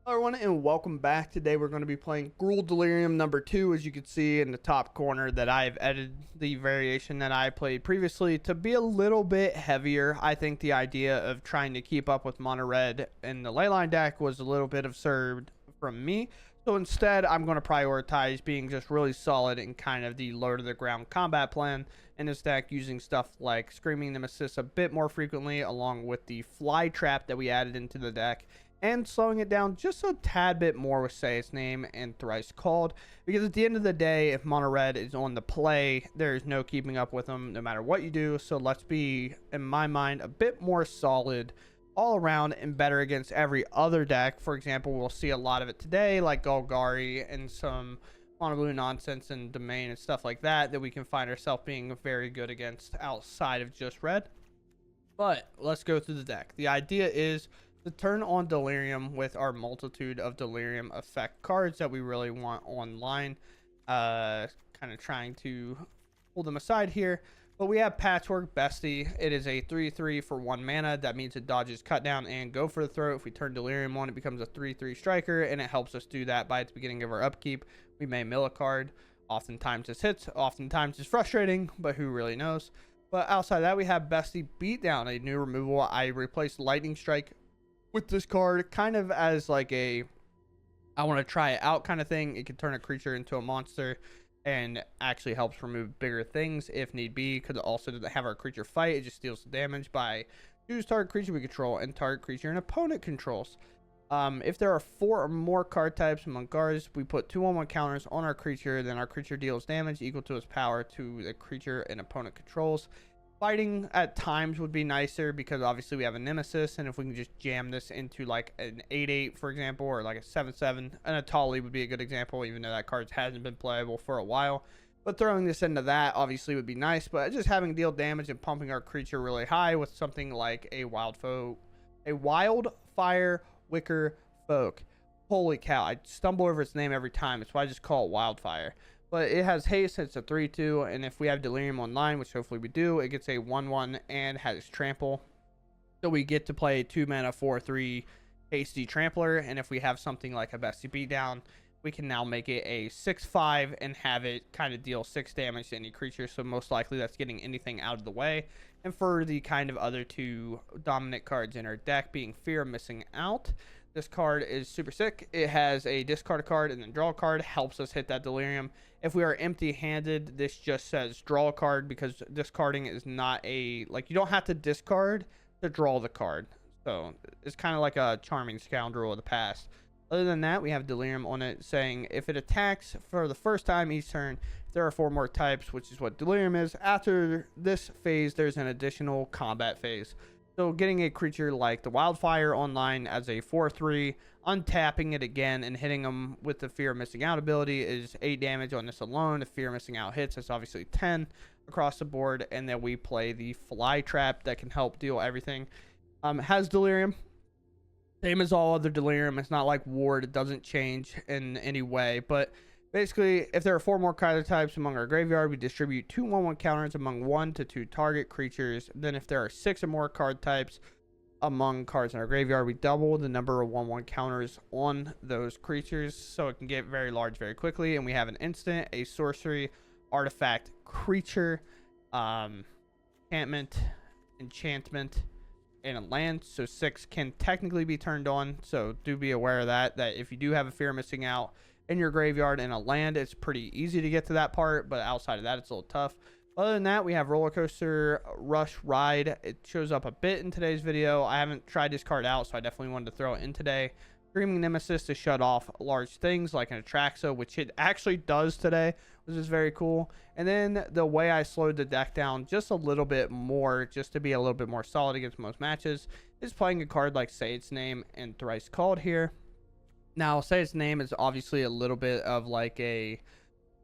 Hello everyone and welcome back. Today we're going to be playing Gruul Delirium number 2, as you can see in the top corner that I've edited the variation that I played previously to be a little bit heavier. I think the idea of trying to keep up with mono red in the leyline deck was a little bit absurd from me. So instead I'm going to prioritize being just really solid in kind of the low to the ground combat plan in this deck, using stuff like Screaming Nemesis a bit more frequently, along with the Flytrap that we added into the deck, and slowing it down just a tad bit more with Say Its Name and Thrice-Called, because at the end of the day, if mono red is on the play, there's no keeping up with them no matter what you do. So let's be, in my mind, a bit more solid all around and better against every other deck. For example, we'll see a lot of it today, like Golgari and some mono blue nonsense and domain and stuff like that we can find ourselves being very good against outside of just red. But let's go through the deck. The idea is to turn on Delirium with our multitude of Delirium effect cards that we really want online. Kind of trying to pull them aside here. But we have Patchwork Beastie. It is a 3/3 for 1 mana. That means it dodges cut down and go for the throat. If we turn Delirium on, it becomes a 3/3 striker, and it helps us do that by its beginning of our upkeep. We may mill a card. Oftentimes this hits, oftentimes it's frustrating, but who really knows. But outside of that, we have Beastie Beatdown, a new removal. I replaced Lightning Strike with this card kind of as like a I want to try it out kind of thing. It can turn a creature into a monster and actually helps remove bigger things if need be, because it also doesn't have our creature fight. It just deals damage by choose target creature we control and target creature an opponent controls. If there are 4 or more card types among cards, we put 2/1 counters on our creature, then our creature deals damage equal to its power to the creature an opponent controls. Fighting at times would be nicer, because obviously we have a Nemesis, and if we can just jam this into like an 8/8, for example, or like a 7/7, an Atali would be a good example, even though that card hasn't been playable for a while. But throwing this into that obviously would be nice, but just having deal damage and pumping our creature really high with something like a Wildfire Wickerfolk. Holy cow, I stumble over its name every time. That's why I just call it Wildfire. But it has haste, it's a 3/2, and if we have Delirium online, which hopefully we do, it gets a 1/1 and has trample. So we get to play 2 mana 4/3 hasty trampler, and if we have something like a Beastie Beatdown, we can now make it a 6/5 and have it kind of deal 6 damage to any creature. So most likely that's getting anything out of the way. And for the kind of other 2 dominant cards in our deck, being Fear of Missing Out, this card is super sick. It has a discard a card and then draw a card, helps us hit that Delirium. If we are empty-handed, this just says draw a card, because discarding is not a, like, you don't have to discard to draw the card. So it's kind of like a Charming Scoundrel of the past. Other than that, we have Delirium on it saying if it attacks for the first time each turn, if there are 4 more types, which is what Delirium is, after this phase, there's an additional combat phase. So getting a creature like the Wildfire online as a 4/3, untapping it again and hitting them with the Fear of Missing Out ability is 8 damage on this alone. If Fear of Missing Out hits, that's obviously 10 across the board. And then we play the Flytrap that can help deal everything. Has Delirium. Same as all other Delirium. It's not like Ward. It doesn't change in any way. But basically, if there are 4 more card types among our graveyard, we distribute 2/1 counters among 1 to 2 target creatures. Then if there are 6 or more card types among cards in our graveyard, we double the number of 1/1 counters on those creatures, so it can get very large very quickly. And we have an instant, a sorcery, artifact, creature, enchantment, and a land. So 6 can technically be turned on, so do be aware of that if you do have a Fear of Missing Out in your graveyard and a land, it's pretty easy to get to that part, but outside of that, it's a little tough. Other than that, we have Rollercrusher Ride. It shows up a bit in today's video. I haven't tried this card out, so I definitely wanted to throw it in today. Screaming Nemesis to shut off large things like an Atraxa, which it actually does today, which is very cool. And then the way I slowed the deck down just a little bit more, just to be a little bit more solid against most matches, is playing a card like Say Its Name and Thrice-Called here. Now, Say Its Name is obviously a little bit of like a,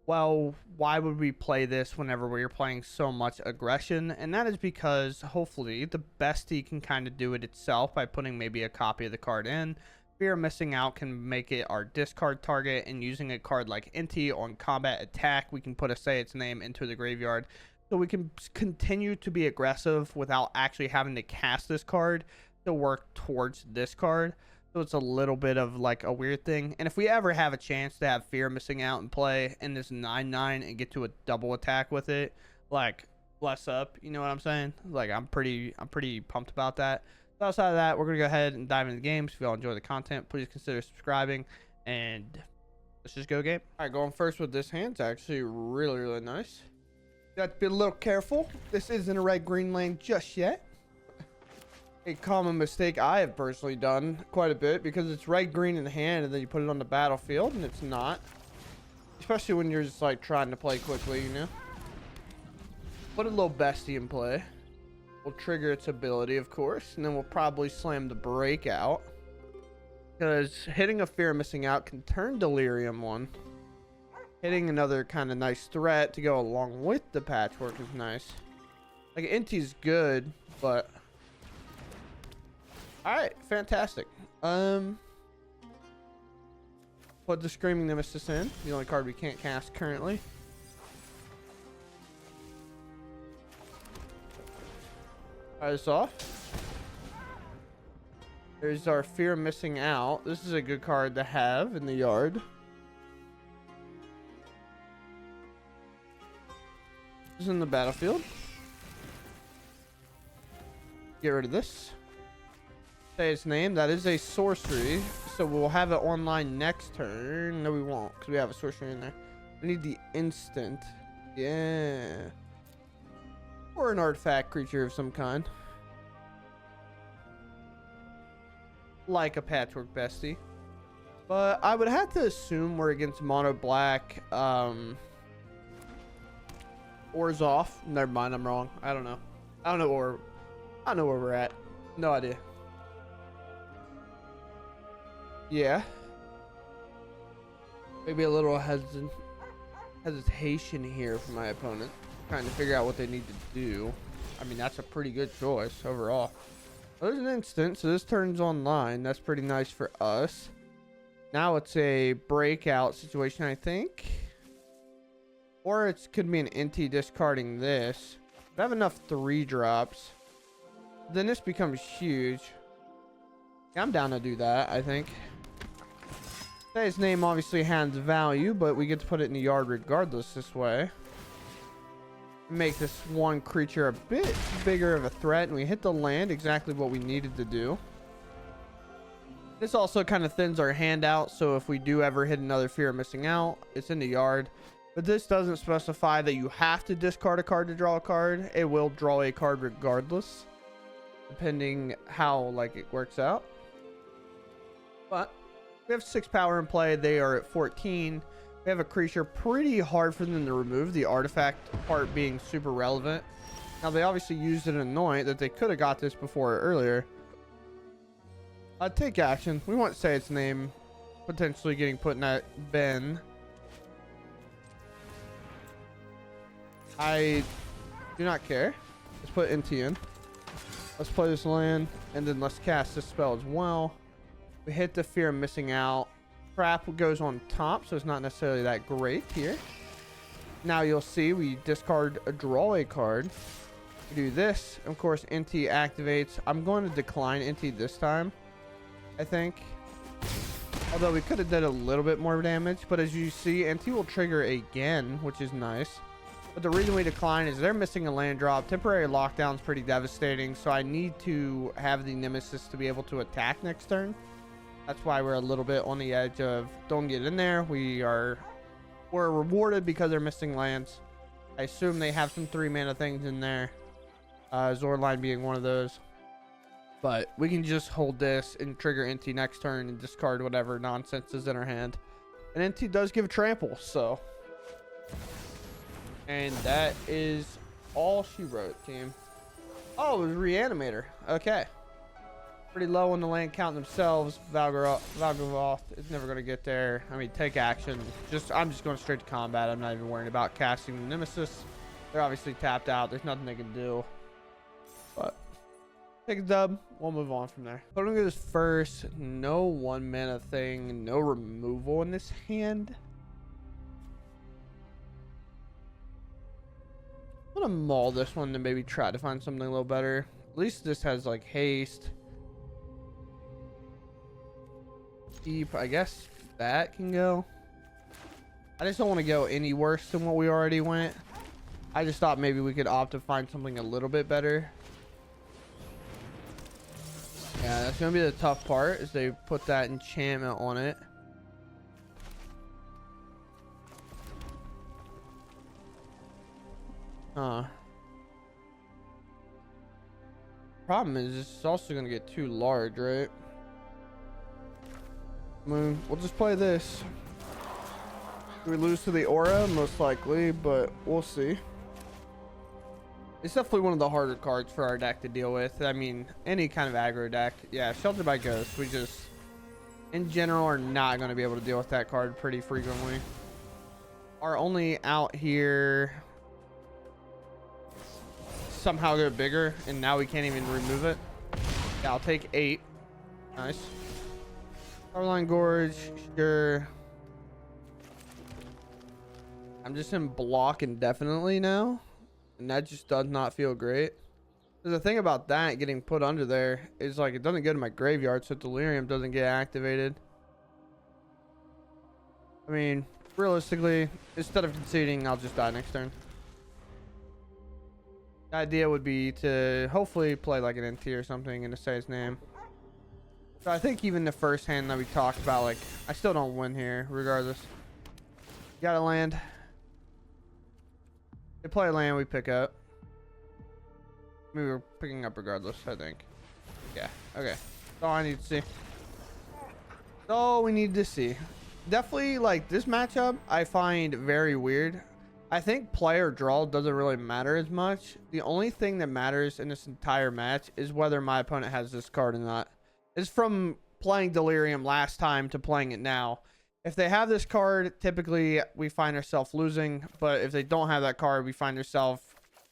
well, why would we play this whenever we're playing so much aggression? And that is because hopefully the Bestie can kind of do it itself by putting maybe a copy of the card in. Fear of Missing Out can make it our discard target, and using a card like Inti on combat attack, we can put a Say Its Name into the graveyard. So we can continue to be aggressive without actually having to cast this card to work towards this card. So it's a little bit of like a weird thing. And if we ever have a chance to have Fear Missing Out and play in this 9/9 and get to a double attack with it, like bless up, you know what I'm saying? Like I'm pretty pumped about that. So outside of that, we're gonna go ahead and dive into the games. If y'all enjoy the content, please consider subscribing, and let's just go game. All right, going first with this hand. It's actually really nice. Got to be a little careful. This isn't a red-green lane just yet. A common mistake I have personally done quite a bit, because it's red-green in the hand and then you put it on the battlefield and it's not. Especially when you're just like trying to play quickly, you know. Put a little Beastie in play. We'll trigger its ability, of course, and then we'll probably slam the breakout, because hitting a Fear Missing Out can turn Delirium one. Hitting another kind of nice threat to go along with the Patchwork is nice. Like Inti's good, but all right, fantastic. Put the Screaming Nemesis in, the only card we can't cast currently. Try this off. There's our Fear Missing Out. This is a good card to have in the yard. This is in the battlefield. Get rid of this. Say its name. That is a sorcery, so we'll have it online next turn. No, we won't, because we have a sorcery in there. We need the instant. Yeah. Or an artifact creature of some kind. Like a Patchwork Beastie. But I would have to assume we're against mono black. Or's off. Never mind, I'm wrong. I don't know. I don't know where we're at. No idea. Yeah. Maybe a little hesitation here from my opponent, trying to figure out what they need to do. I mean, that's a pretty good choice overall. There's an instant, so this turns online. That's pretty nice for us. Now it's a breakout situation, I think. Or it could be an Inti discarding this. If I have enough 3-drops, then this becomes huge. Yeah, I'm down to do that, I think. His name obviously has value, but we get to put it in the yard regardless this way. Make this one creature a bit bigger of a threat, and we hit the land, exactly what we needed to do. This also kind of thins our hand out, so if we do ever hit another Fear of Missing Out, it's in the yard. But this doesn't specify that you have to discard a card to draw a card. It will draw a card regardless, depending how like it works out. But we have 6 power in play. They are at 14. We have a creature pretty hard for them to remove, the artifact part being super relevant. Now they obviously used an Anoint that they could have got this before or earlier. Take action. We won't say its name, potentially getting put in that bin. I do not care. Let's put Inti in. Let's play this land, and then let's cast this spell as well. We hit the Fear of Missing Out. Trap goes on top, so it's not necessarily that great here. Now you'll see we discard a draw a card. We do this. Of course, Inti activates. I'm going to decline Inti this time, I think. Although we could have done a little bit more damage. But as you see, Inti will trigger again, which is nice. But the reason we decline is they're missing a land drop. Temporary lockdown is pretty devastating, so I need to have the Nemesis to be able to attack next turn. That's why we're a little bit on the edge of don't get in there. We're rewarded because they're missing lands. I assume they have some 3-mana things in there. Zordline being one of those. But we can just hold this and trigger Inti next turn and discard whatever nonsense is in our hand. And Inti does give a trample, so. And that is all she wrote, team. Oh, it was Reanimator. Okay. Pretty low on the land count themselves. Valgaroth is never going to get there. I mean, take action. I'm just going straight to combat. I'm not even worrying about casting the Nemesis. They're obviously tapped out. There's nothing they can do. But take a dub. We'll move on from there. Putting this first. No 1-mana thing. No removal in this hand. I'm going to maul this one and maybe try to find something a little better. At least this has like haste. keep, I guess that can go. I just don't want to go any worse than what we already went. I just thought maybe we could opt to find something a little bit better. Yeah, that's gonna be the tough part, is they put that enchantment on it. Problem is, it's also gonna get too large, right? We'll just play this. We lose to the aura, most likely, but we'll see. It's definitely one of the harder cards for our deck to deal with. I mean, any kind of aggro deck. Yeah, Sheltered by Ghost. We just, in general, are not going to be able to deal with that card pretty frequently. Our only out here somehow get bigger, and now we can't even remove it. Yeah, I'll take 8. Nice. Copperline Gorge, sure. I'm just in block indefinitely now, and that just does not feel great. The thing about that getting put under there is, like, it doesn't go to my graveyard, so Delirium doesn't get activated. I mean, realistically, instead of conceding, I'll just die next turn. The idea would be to hopefully play like an Inti or something and to say his name. So I think even the first hand that we talked about, like, I still don't win here regardless. You gotta land. They play a land, we pick up. I mean, we're picking up regardless, I think. Yeah, okay. That's all I need to see. That's all we need to see. Definitely, like, this matchup I find very weird. I think play or draw doesn't really matter as much. The only thing that matters in this entire match is whether my opponent has this card or not. It's from playing Delirium last time to playing it now. If they have this card, typically we find ourselves losing, but if they don't have that card, we find ourselves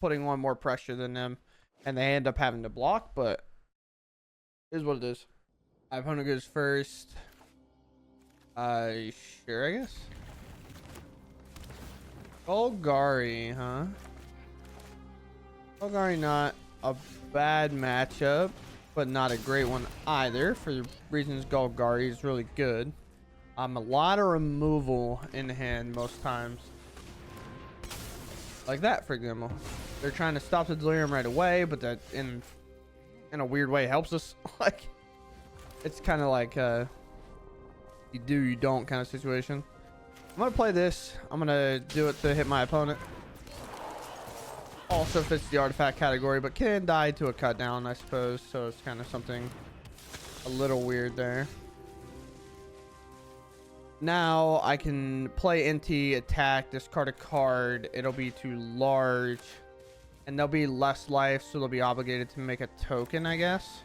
putting on more pressure than them, and they end up having to block, but it is what it is. My opponent goes first. Sure, I guess. Golgari, huh? Golgari, not a bad matchup, but not a great one either, for the reasons Golgari is really good. A lot of removal in hand most times. Like that, for example. They're trying to stop the Delirium right away, but that in a weird way helps us. Like, it's kind of like you do, you don't kind of situation. I'm gonna play this. I'm gonna do it to hit my opponent. Also fits the artifact category, but can die to a cut down, I suppose. So it's kind of something a little weird there. Now I can play Inti, attack, discard a card. It'll be too large, and there'll be less life, so they'll be obligated to make a token, I guess.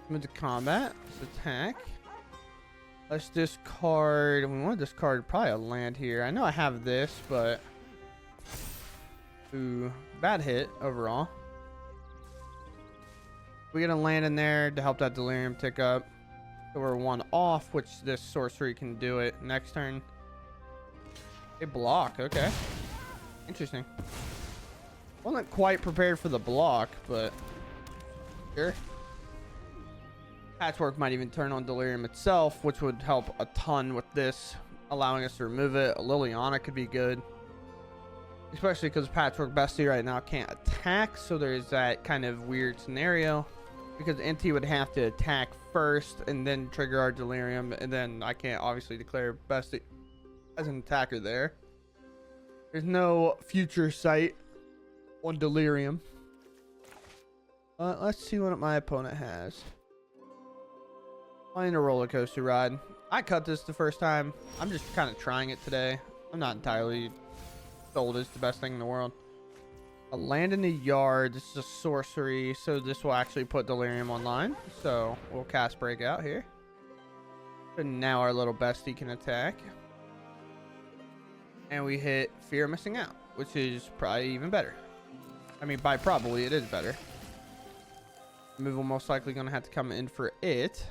Move to combat. Let's attack. Let's discard. We want to discard probably a land here. I know I have this, but ooh, bad hit overall. We get a land in there to help that Delirium tick up. So we're 1 off, which this sorcery can do it next turn. They block. Okay, interesting. Wasn't quite prepared for the block, but sure. Patchwork might even turn on Delirium itself, which would help a ton with this, allowing us to remove it. A Liliana could be good, especially because Patchwork Beastie right now can't attack, so there's that kind of weird scenario, because Inti would have to attack first and then trigger our Delirium, and then I can't obviously declare Beastie as an attacker there. There's no future sight on Delirium. Let's see what my opponent has. Playing a Rollercrush Ride. I cut this the first time. I'm just kind of trying it today. I'm not entirely sold it's the best thing in the world. A land in the yard. This is a sorcery, so this will actually put Delirium online. So we'll cast Breakout here. And now our little bestie can attack. And we hit Fear of Missing Out, which is probably even better. I mean, by probably, it is better. Removal most likely going to have to come in for it.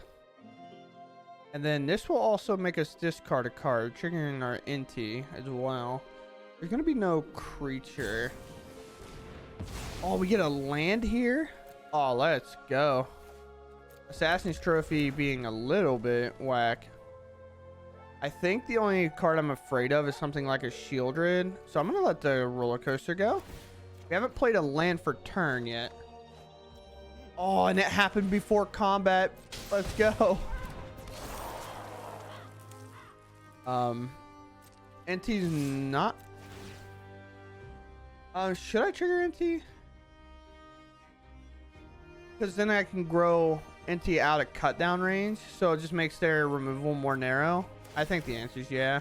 And then this will also make us discard a card, triggering our Inti as well. There's going to be no creature. Oh, we get a land here? Oh, let's go. Assassin's Trophy being a little bit whack. I think the only card I'm afraid of is something like a Shieldred. So I'm going to let the roller coaster go. We haven't played a land for turn yet. Oh, and it happened before combat. Let's go. Inti's not. Should I trigger Inti? Because then I can grow Inti out of cut down range, so it just makes their removal more narrow. I think the answer is yeah.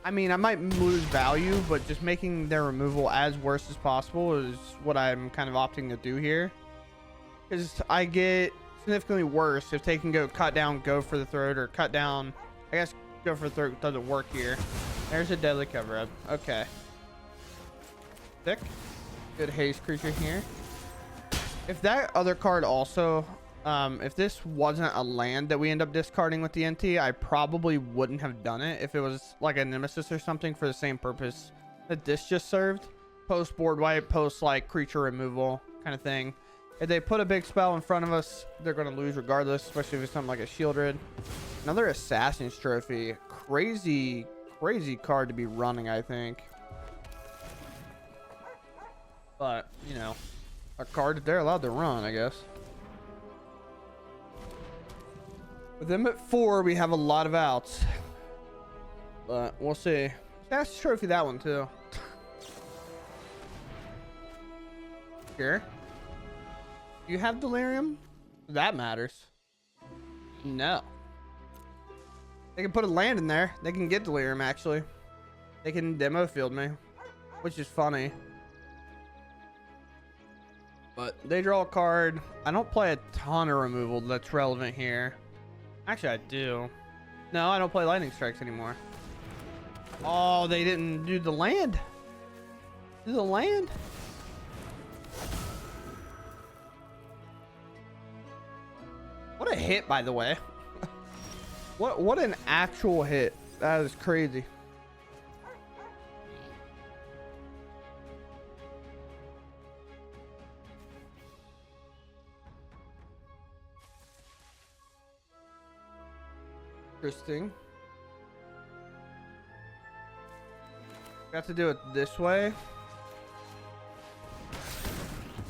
I mean, I might lose value, but just making their removal as worse as possible is what I'm kind of opting to do here. Because I get significantly worse if they can go cut down, go for the throat, or cut down. I guess go for the throat doesn't work here. There's a deadly cover up. Okay. Thick. Good haste creature here. If that other card also, if this wasn't a land that we end up discarding with the Inti, I probably wouldn't have done it if it was like a Nemesis or something for the same purpose that this just served. Post board wipe, post like creature removal kind of thing. If they put a big spell in front of us, they're going to lose regardless, especially if it's something like a Shieldred. Another Assassin's Trophy. Crazy, crazy card to be running, I think. But, you know, a card that they're allowed to run, I guess. With them at 4, we have a lot of outs. But we'll see. Assassin's Trophy that one, too. Here. You have Delirium? That matters. No. They can put a land in there. They can get Delirium, actually. They can demo field me, which is funny. But they draw a card. I don't play a ton of removal that's relevant here. Actually, I do. No, I don't play Lightning Strikes anymore. Oh, they didn't do the land. Do the land? What a hit, by the way. What an actual hit. That is crazy. Interesting. Got to do it this way.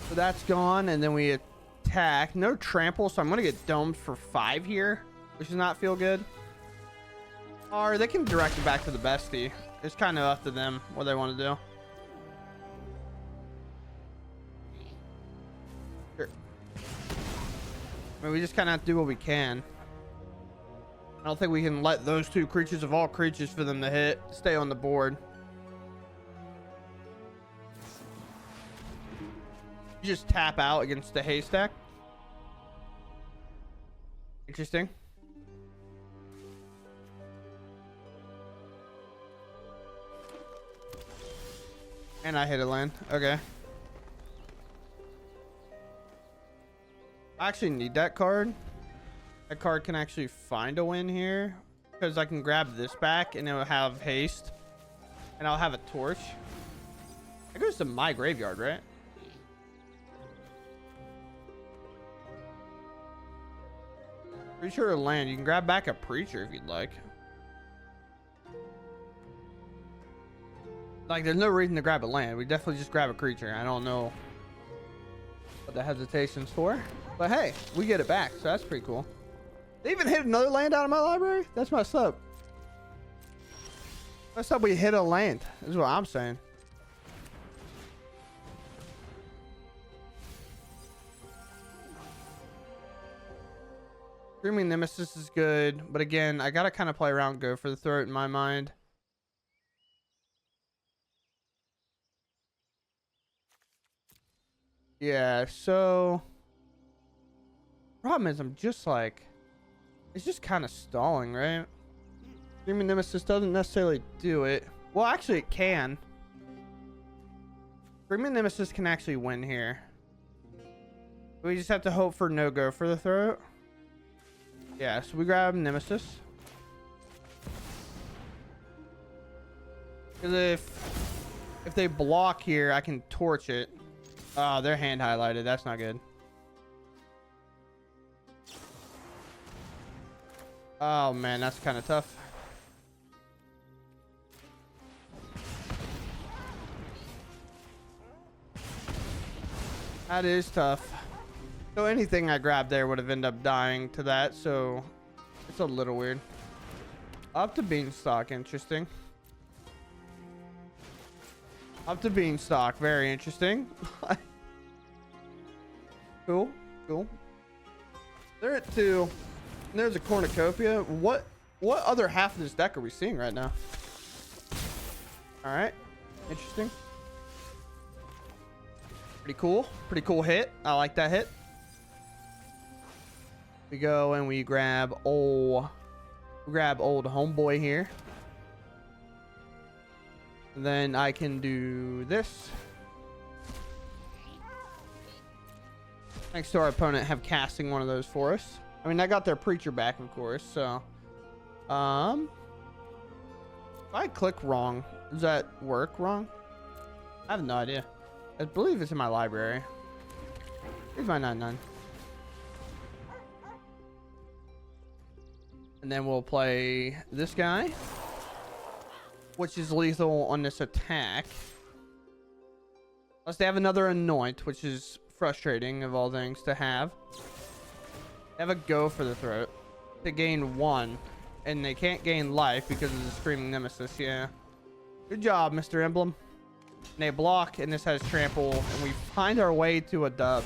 So that's gone, and then we attack. No trample, so I'm gonna get domed for 5 here, which does not feel good. Or they can direct it back to the Beastie. It's kind of up to them what they want to do. Sure. I mean, we just kind of have to do what we can. I don't think we can let those 2 creatures of all creatures for them to hit stay on the board. You just tap out against the haystack. Interesting. And I hit a land. Okay. I actually need that card. That card can actually find a win here, because I can grab this back and it'll have haste, and I'll have a torch. That goes to my graveyard, right? Preacher or land. You can grab back a Preacher if you'd like. Like, there's no reason to grab a land. We definitely just grab a creature. I don't know what the hesitation's for, but hey, we get it back, so that's pretty cool. They even hit another land out of my library? That's messed up. Messed up we hit a land. This is what I'm saying. Screaming Nemesis is good, but again, I gotta kind of play around, go for the throat in my mind. Yeah, so problem is I'm just like, it's just kind of stalling, right? Screaming Nemesis doesn't necessarily do it. Well, actually it can. Screaming Nemesis can actually win here. We just have to hope for no go for the throat. Yeah, so we grab Nemesis. Because if they block here, I can torch it. Oh, their hand highlighted. That's not good. Oh man, that's kind of tough. That is tough. So anything I grabbed there would have ended up dying to that, so it's a little weird. Up to Beanstalk, interesting. Up to Beanstalk, very interesting. Cool, cool. They're at 2. And there's a cornucopia. What other half of this deck are we seeing right now? All right, interesting. Pretty cool hit. I like that hit. We go and we grab old homeboy here. And then I can do this. Thanks to our opponent have casting one of those for us. I mean, I got their preacher back, of course. So, if I click wrong, does that work wrong? I have no idea. I believe it's in my library. Here's my 9/9. And then we'll play this guy, which is lethal on this attack. Unless they have another anoint, which is frustrating of all things to have. They have a go for the throat to gain 1, and they can't gain life because of the Screaming Nemesis. Yeah, good job, Mr. Emblem. And they block, and this has trample, and we find our way to a dub.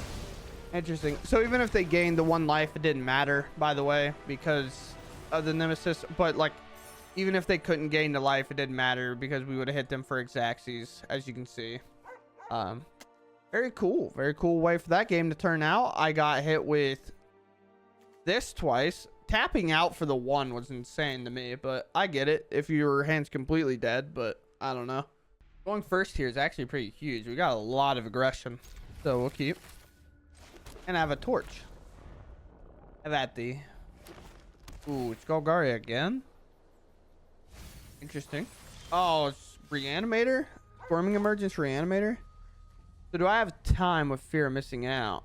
Interesting. So even if they gained the 1 life, it didn't matter, by the way, because of the Nemesis. But like, even if they couldn't gain the life, it didn't matter because we would have hit them for Exacxies, as you can see. Very cool way for that game to turn out. I got hit with this twice. Tapping out for the 1 was insane to me, but I get it if your hand's completely dead, but I don't know. Going first here is actually pretty huge. We got a lot of aggression, so we'll keep. And I have a torch. Have at thee. Ooh, it's Golgari again. Interesting. Oh, it's Reanimator? Forming Emergence Reanimator? So do I have time with Fear of Missing Out?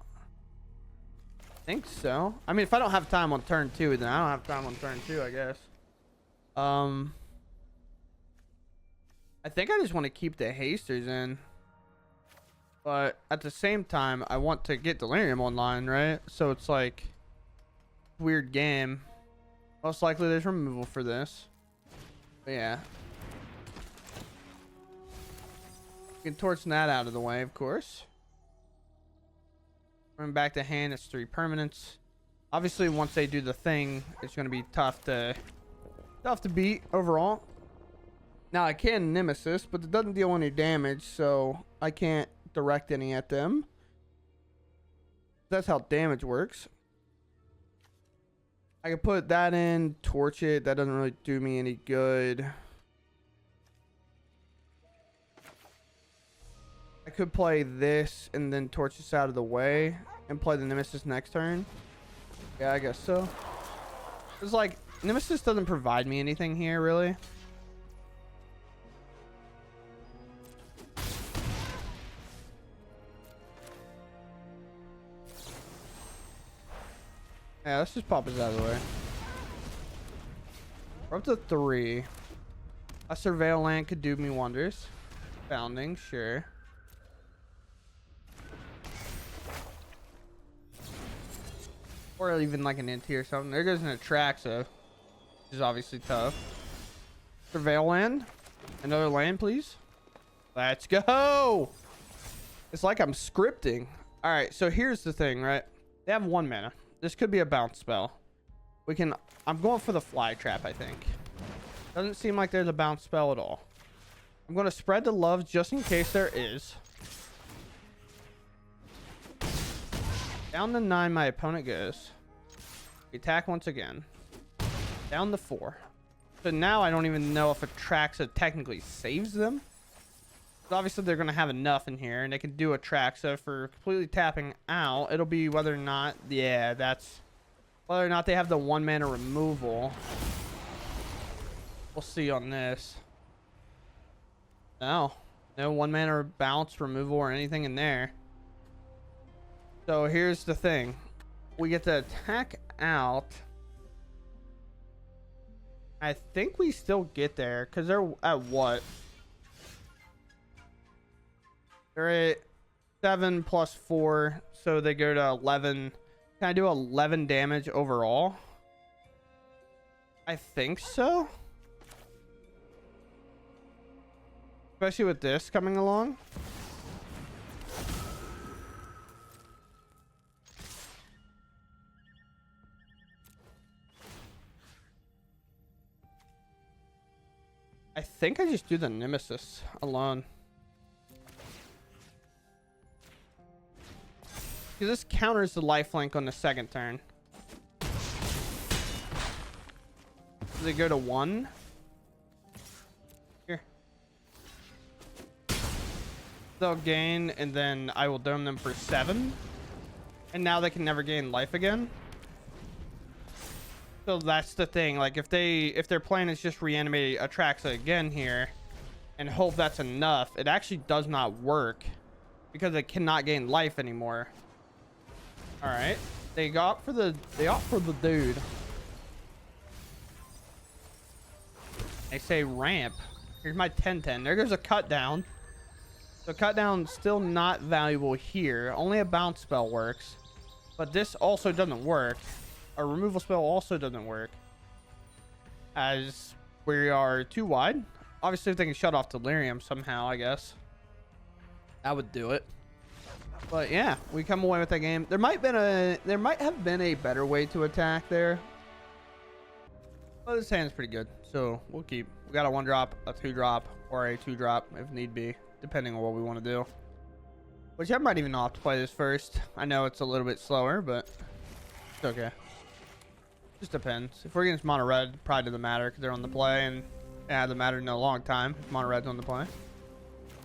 I think so. I mean, if I don't have time on turn 2, then I don't have time on turn 2, I guess. I think I just want to keep the hasters in. But at the same time, I want to get Delirium online, right? So it's like weird game. Most likely there's removal for this. But yeah. We can torch that out of the way, of course. Running back to hand, it's 3 permanents. Obviously, once they do the thing, it's going to be tough to beat overall. Now, I can Nemesis, but it doesn't deal any damage, so I can't direct any at them. That's how damage works. I can put that in, torch it. That doesn't really do me any good. I could play this and then torch this out of the way and play the Nemesis next turn. Yeah, I guess so. It's like, Nemesis doesn't provide me anything here, really. Yeah, let's just pop this out of the way. We're up to 3. A Surveil Land could do me wonders. Founding, sure. Or even like an Inti or something. There goes an Atraxa, which is obviously tough. Surveil Land. Another land, please. Let's go. It's like I'm scripting. All right, so here's the thing, right? They have 1 mana. This could be a bounce spell. We can... I'm going for the Flytrap, I think. Doesn't seem like there's a bounce spell at all. I'm going to spread the love just in case there is. Down to 9, my opponent goes. We attack once again. Down to 4. So now I don't even know if Atraxa technically saves them. But obviously they're going to have enough in here, and they can do Atraxa for completely tapping out. It'll be whether or not... Yeah, that's... Whether or not they have the 1 mana removal. We'll see on this. No. No 1 mana bounce, removal, or anything in there. So here's the thing. We get to attack out. I think we still get there because they're at what? They're at 7 plus 4, so they go to 11. Can I do 11 damage overall? I think so. Especially with this coming along. I think I just do the Nemesis alone. Because this counters the lifelink on the second turn. Do they go to 1? Here. They'll gain, and then I will dome them for 7. And now they can never gain life again. So that's the thing. Like if their plan is just reanimate Atraxa again here and hope that's enough, it actually does not work because it cannot gain life anymore. All right, they opt for the dude. They say ramp. Here's my 10-10. There goes a cut down. So cut down still not valuable here. Only a bounce spell works, but this also doesn't work. A removal spell also doesn't work as we are too wide. Obviously, if they can shut off Delirium somehow, I guess that would do it. But yeah, we come away with that game. There might have been a better way to attack there. But this hand's pretty good, so we'll keep. We got a 1-drop, a 2-drop, or a 2-drop if need be, depending on what we want to do. Which I might even opt to play this first. I know it's a little bit slower, but it's okay. Just depends. If we're against mono red, probably doesn't matter because they're on the play, and it hasn't mattered in a long time if mono red's on the play. All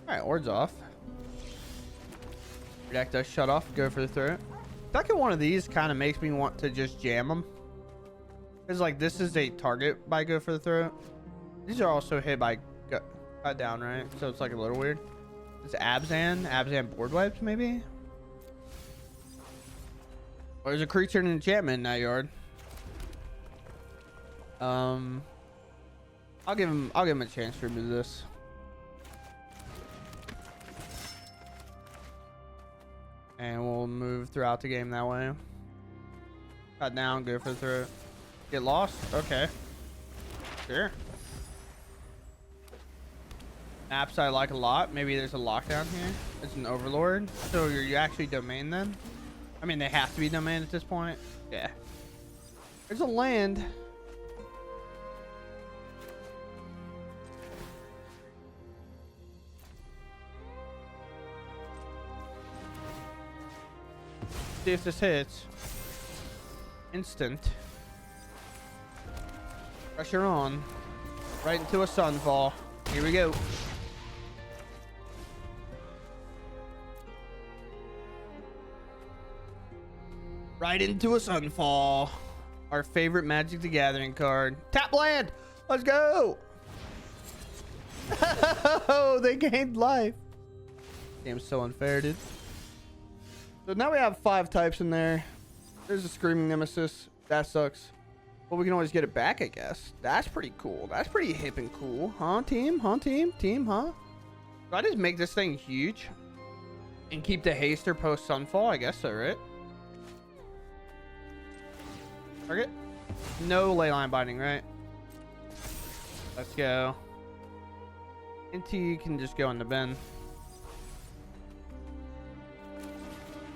right, Ord's off. Deck does shut off. Go for the throat. Second one of these kind of makes me want to just jam them. Because like this is a target by go for the throat. These are also hit by cut down, right? So it's like a little weird. It's Abzan board wipes maybe. Or there's a creature and enchantment in that yard. I'll give him a chance to remove this. And we'll move throughout the game that way. Cut down, go for the throat. Get lost? Okay. Sure. Apps I like a lot. Maybe there's a lockdown here. It's an overlord. So you're actually domain then? I mean, they have to be domain at this point. Yeah. There's a land. See if this hits. Instant. Pressure on. Right into a sunfall. Here we go. Right into a sunfall. Our favorite Magic the Gathering card. Tap land. Let's go. Oh, they gained life. Game's so unfair, dude. So now we have 5 types in there. There's a Screaming Nemesis. That sucks. But we can always get it back, I guess. That's pretty cool. That's pretty hip and cool. Huh, team? Huh, team? Team, huh? Do I just make this thing huge? And keep the haster post Sunfall? I guess so, right? Target? No Leyline Binding, right? Let's go. Inti can just go in the bin.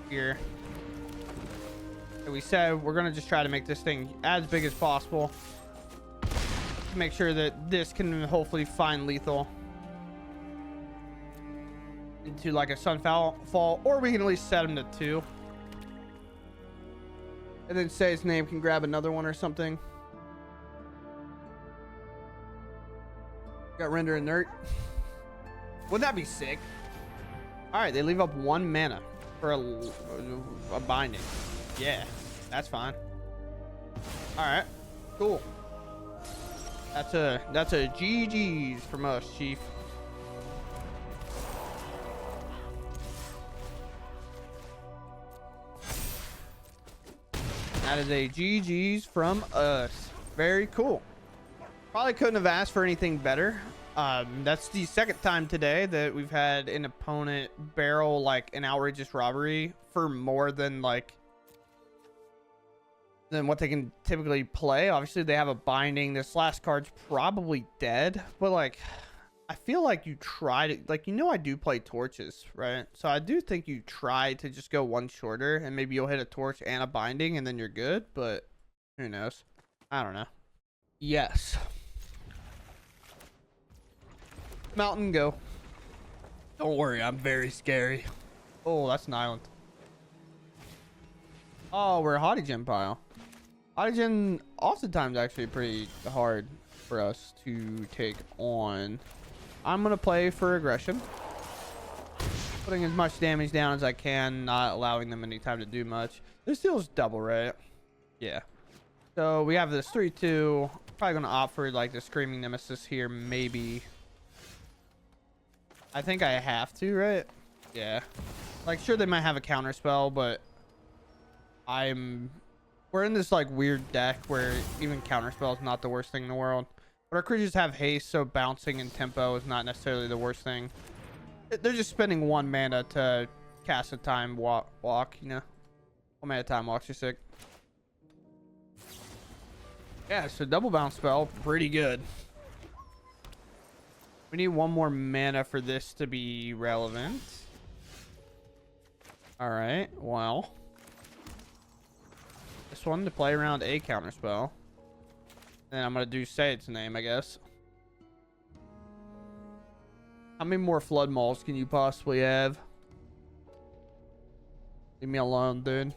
Here. Like we said, we're gonna just try to make this thing as big as possible to make sure that this can hopefully find lethal into like a Sunfall fall, or we can at least set him to 2 and then say his name can grab another one or something. Got render inert. Wouldn't that be sick? All right, they leave up 1 mana for a binding. Yeah, that's fine. All right, cool. That's a GG's from us, Chief. That is a GG's from us. Very cool. Probably couldn't have asked for anything better. That's the second time today that we've had an opponent barrel like an outrageous robbery for more than like than what they can typically play. Obviously they have a binding. This last card's probably dead, but like I feel like you try to, like, you know, I do play torches, right? So I do think you try to just go one shorter and maybe you'll hit a torch and a binding and then you're good, but who knows? I don't know. Yes. Mountain, go. Don't worry, I'm very scary. Oh, that's an island. Oh, we're a Haughty Gem pile. Haughty Gem oftentimes actually pretty hard for us to take on. I'm gonna play for aggression, putting as much damage down as I can, not allowing them any time to do much. This deal's double, right? Yeah. So we have this 3-2. Probably gonna opt for like the Screaming Nemesis here, maybe. I think I have to, right? Yeah. Like, sure, they might have a counter spell, but we're in this like weird deck where even counter spell is not the worst thing in the world. But our creatures have haste, so bouncing and tempo is not necessarily the worst thing. They're just spending 1 mana to cast a time walk, you know? 1 mana time walks are sick. Yeah, so double bounce spell, pretty good. We need 1 more mana for this to be relevant. All right, well. This one to play around a counter spell. Then I'm going to say its name, I guess. How many more flood mauls can you possibly have? Leave me alone, dude.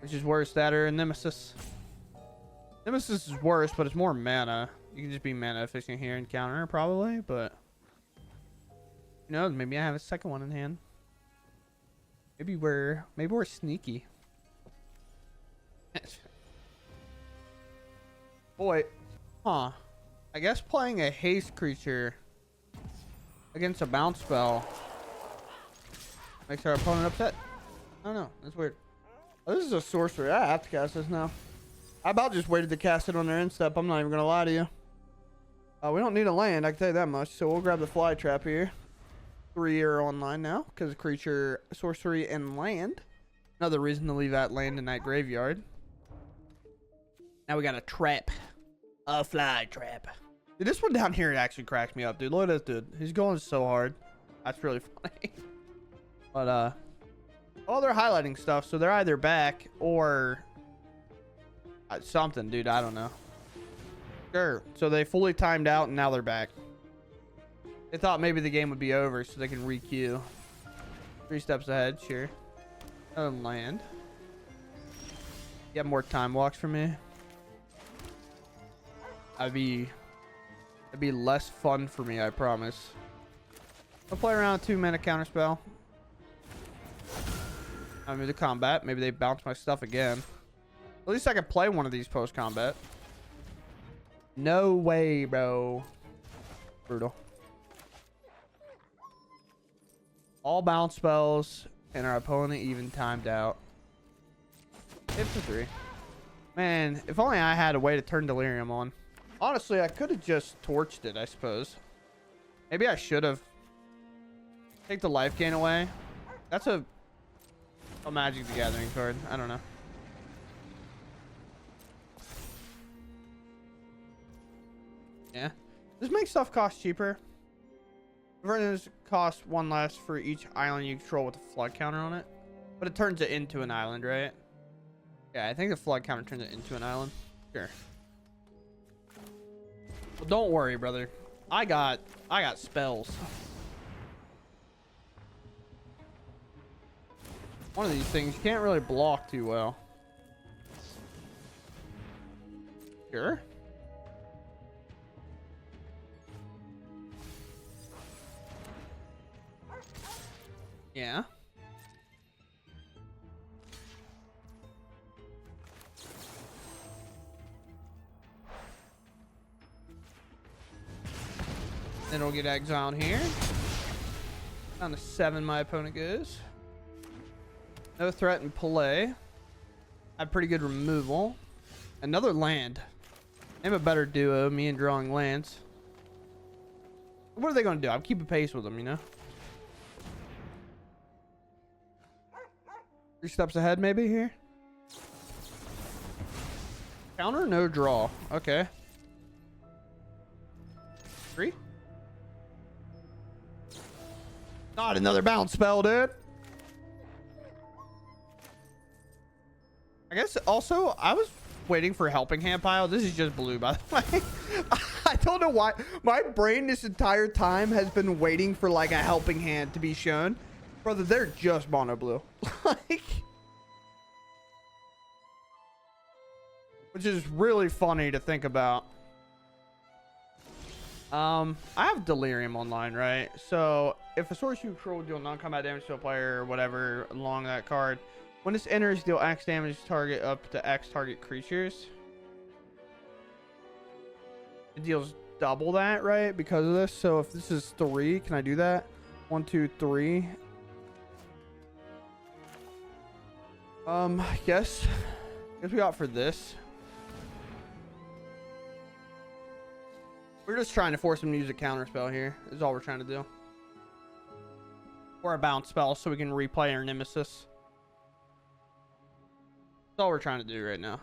Which is worse, that or Nemesis? Nemesis is worse, but it's more mana. You can just be mana efficient here and counter, probably, but... Who knows, maybe I have a second one in hand. Maybe we're sneaky. Boy, huh? I guess playing a haste creature against a bounce spell makes our opponent upset. I don't know. That's weird. Oh, this is a sorcerer. I have to cast this now. I about just waited to cast it on their end step. I'm not even gonna lie to you. We don't need a land, I can tell you that much. So we'll grab the Flytrap here. 3 are online now because creature, sorcery, and land. Another reason to leave that land in that graveyard. Now we got a trap. A Flytrap. Dude, this one down here actually cracks me up, dude. Look at this dude. He's going so hard. That's really funny. But, oh, they're highlighting stuff. So they're either back or something, dude. I don't know. Sure. So they fully timed out and now they're back. They thought maybe the game would be over so they can re-queue. 3 steps ahead, sure. Land. You have more time walks for me? It'd be less fun for me, I promise. I'll play around 2 mana counterspell. I move to combat. Maybe they bounce my stuff again. At least I can play one of these post combat. No way, bro. Brutal. All bounce spells, and our opponent even timed out. Hit for 3. Man, if only I had a way to turn Delirium on. Honestly, I could have just torched it, I suppose. Maybe I should have. Take the life gain away. That's a Magic the Gathering card. I don't know. Yeah. This makes stuff cost cheaper. Versions cost 1 less for each island you control with a flood counter on it. But it turns it into an island, right? Yeah, I think the flood counter turns it into an island. Sure. Well, don't worry, brother. I got spells. One of these things you can't really block too well. Sure. Yeah. Then we'll get exiled here. Down to 7 my opponent goes. No threat in play. Had pretty good removal. Another land. I'm a better duo, me and drawing lands. What are they going to do? I'm keeping pace with them, you know? 3 steps ahead maybe here. Counter, no draw. Okay. 3. Not another bounce spell, dude. I guess also I was waiting for helping hand pile. This is just blue, by the way. I don't know why my brain this entire time has been waiting for like a helping hand to be shown. Brother, they're just mono blue. Like, which is really funny to think about. I have Delirium online, right? So if a source you control deal non-combat damage to a player or whatever along that card, when this enters, deal X damage target up to X target creatures. It deals double that, right? Because of this. So if this is 3, can I do that? 1, 2, 3. I guess we opt for this. We're just trying to force him to use a counter spell here. Is all we're trying to do. Or a bounce spell so we can replay our Nemesis. That's all we're trying to do right now.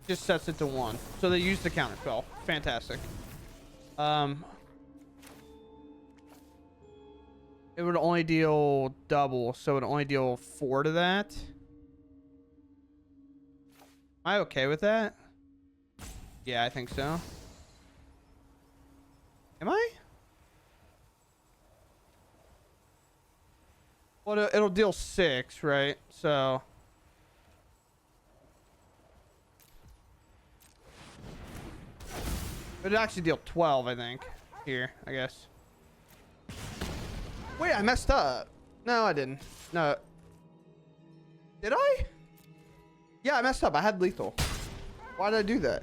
Just sets it to 1. So they use the counter spell. Fantastic. It would only deal double, so it would only deal 4 to that. Am I okay with that? Yeah, I think so. Am I? Well, it'll deal 6, right? So it'd actually deal 12, I think. Here, I guess. Wait, I messed up. No, I didn't. No. Did I? Yeah, I messed up. I had lethal. Why did I do that?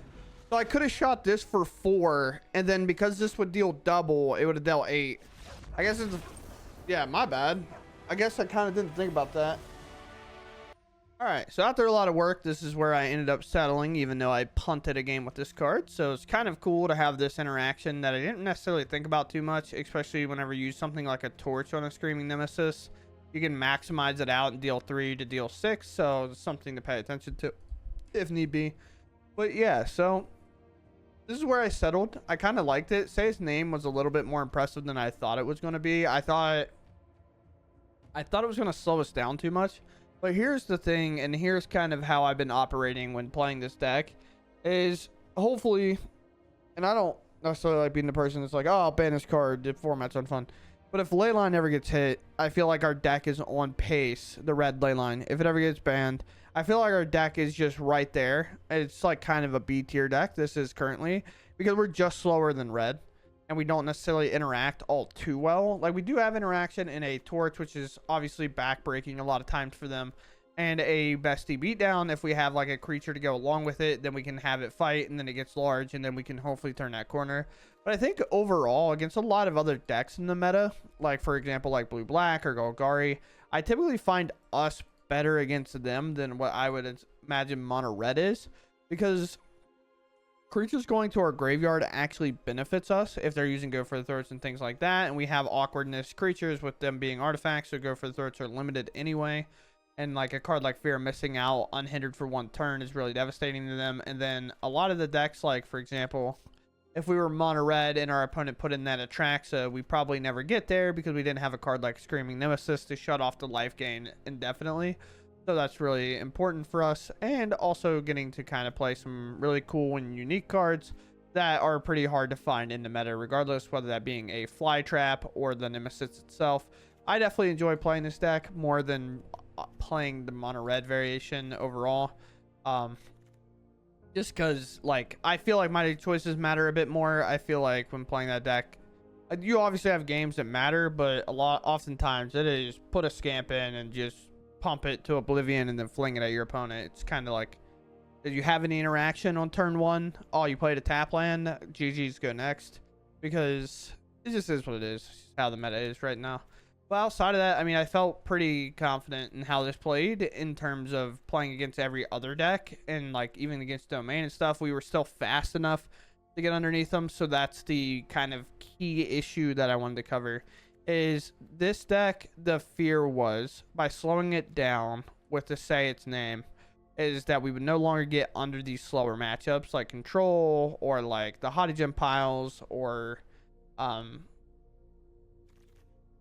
So I could have shot this for 4, and then because this would deal double, it would have dealt 8. I guess it's... Yeah, my bad. I guess I kind of didn't think about that. Alright, so after a lot of work, this is where I ended up settling, even though I punted a game with this card. So it's kind of cool to have this interaction that I didn't necessarily think about too much, especially whenever you use something like a torch on a Screaming Nemesis. You can maximize it out and deal 3 to deal 6, so it's something to pay attention to if need be. But yeah, so this is where I settled. I kind of liked it. Say's name was a little bit more impressive than I thought it was going to be. I thought it was going to slow us down too much. But here's the thing, and here's kind of how I've been operating when playing this deck, is hopefully, and I don't necessarily like being the person that's like, oh, I'll ban this card, the format's unfun. But if Leyline ever gets hit, I feel like our deck is on pace, the red Leyline. If it ever gets banned, I feel like our deck is just right there. It's like kind of a B tier deck, this is currently, because we're just slower than red. And we don't necessarily interact all too well. Like, we do have interaction in a torch, which is obviously backbreaking a lot of times for them. And a Beastie Beatdown, if we have like a creature to go along with it, then we can have it fight, and then it gets large, and then we can hopefully turn that corner. But I think overall, against a lot of other decks in the meta, like for example, like Blue-Black or Golgari, I typically find us better against them than what I would imagine Mono Red is. Because creatures going to our graveyard actually benefits us if they're using Go for the Throats and things like that. And we have awkwardness creatures with them being artifacts, so Go for the Throats are limited anyway. And like a card like Fear missing out unhindered for 1 turn is really devastating to them. And then a lot of the decks, like for example, if we were mono red and our opponent put in that Atraxa, we probably never get there because we didn't have a card like Screaming Nemesis to shut off the life gain indefinitely. So that's really important for us, and also getting to kind of play some really cool and unique cards that are pretty hard to find in the meta, regardless whether that being a Flytrap or the Nemesis itself. I definitely enjoy playing this deck more than playing the mono red variation overall. Just because, like, I feel like my choices matter a bit more. I feel like when playing that deck, you obviously have games that matter, but oftentimes it is put a scamp in and just pump it to oblivion and then fling it at your opponent. It's kind of like, did you have any interaction on turn 1? Oh, you played a tap land? GG's go next. Because it just is what it is. It's how the meta is right now. Well, outside of that, I mean, I felt pretty confident in how this played in terms of playing against every other deck, and like even against Domain and stuff, we were still fast enough to get underneath them. So that's the kind of key issue that I wanted to cover. Is this deck, the fear was by slowing it down with to say its name, is that we would no longer get under these slower matchups like Control or like the Hottie Gem piles or um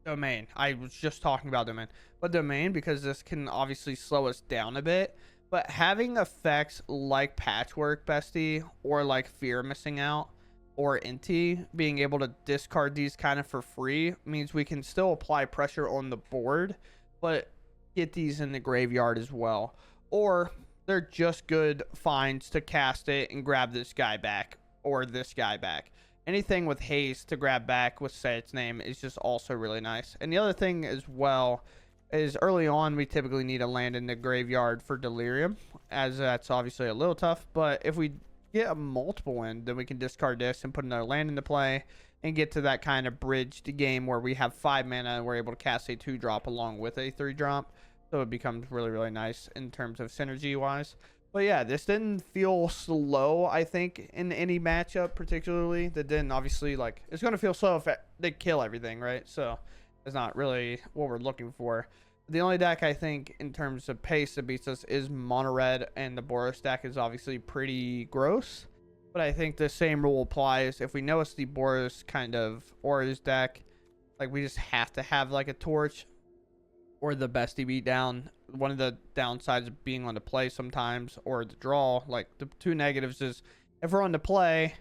Domain. I was just talking about Domain. But Domain, because this can obviously slow us down a bit. But having effects like Patchwork Beastie or like Fear Missing Out or Inti, being able to discard these kind of for free means we can still apply pressure on the board, but get these in the graveyard as well. Or they're just good finds to cast it and grab this guy back or this guy back. Anything with haste to grab back with say its name is just also really nice. And the other thing as well is early on we typically need a land in the graveyard for Delirium, as that's obviously a little tough. But if we get a multiple in, then we can discard this and put another land into play and get to that kind of bridged game where we have 5 mana and we're able to cast a 2-drop along with a 3-drop. So it becomes really, really nice in terms of synergy wise. But yeah, this didn't feel slow, I think, in any matchup particularly. That didn't obviously, like, it's going to feel slow if they kill everything, right? So it's not really what we're looking for. The only deck I think in terms of pace that beats us is Mono Red, and the Boros deck is obviously pretty gross. But I think the same rule applies. If we know it's the Boros kind of Auras deck, like we just have to have like a torch or the Beastie Beatdown. One of the downsides of being on the play sometimes, or the draw, like the two negatives is if we're on the play,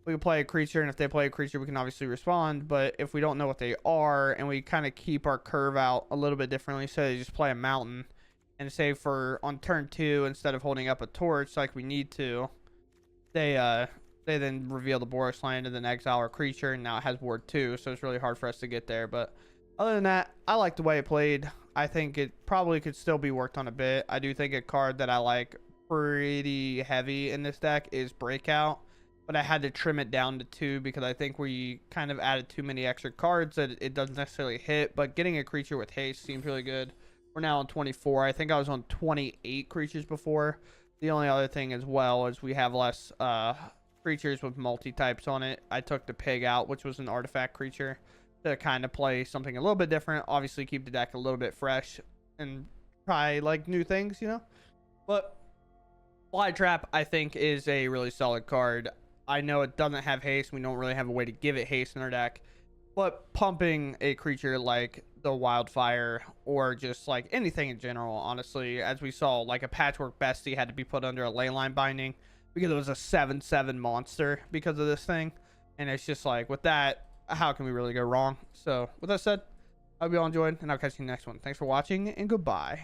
we can play a creature, and if they play a creature, we can obviously respond. But if we don't know what they are, and we kind of keep our curve out a little bit differently, so they just play a mountain, and say for on turn 2, instead of holding up a torch like we need to, they then reveal the Boros land and then exile our creature, and now it has ward 2, so it's really hard for us to get there. But other than that, I like the way it played. I think it probably could still be worked on a bit. I do think a card that I like pretty heavy in this deck is Breakout, but I had to trim it down to 2 because I think we kind of added too many extra cards that it doesn't necessarily hit. But getting a creature with haste seems really good. We're now on 24. I think I was on 28 creatures before. The only other thing as well is we have less creatures with multi-types on it. I took the pig out, which was an artifact creature, to kind of play something a little bit different. Obviously keep the deck a little bit fresh and try like new things, you know. But Flytrap I think is a really solid card. I know it doesn't have haste. We don't really have a way to give it haste in our deck, but pumping a creature like the Wildfire or just like anything in general, honestly, as we saw, like a Patchwork Beastie had to be put under a Leyline binding because it was a 7/7 monster because of this thing. And it's just like, with that, how can we really go wrong? So with that said, I hope you all enjoyed, and I'll catch you in the next one. Thanks for watching, and goodbye.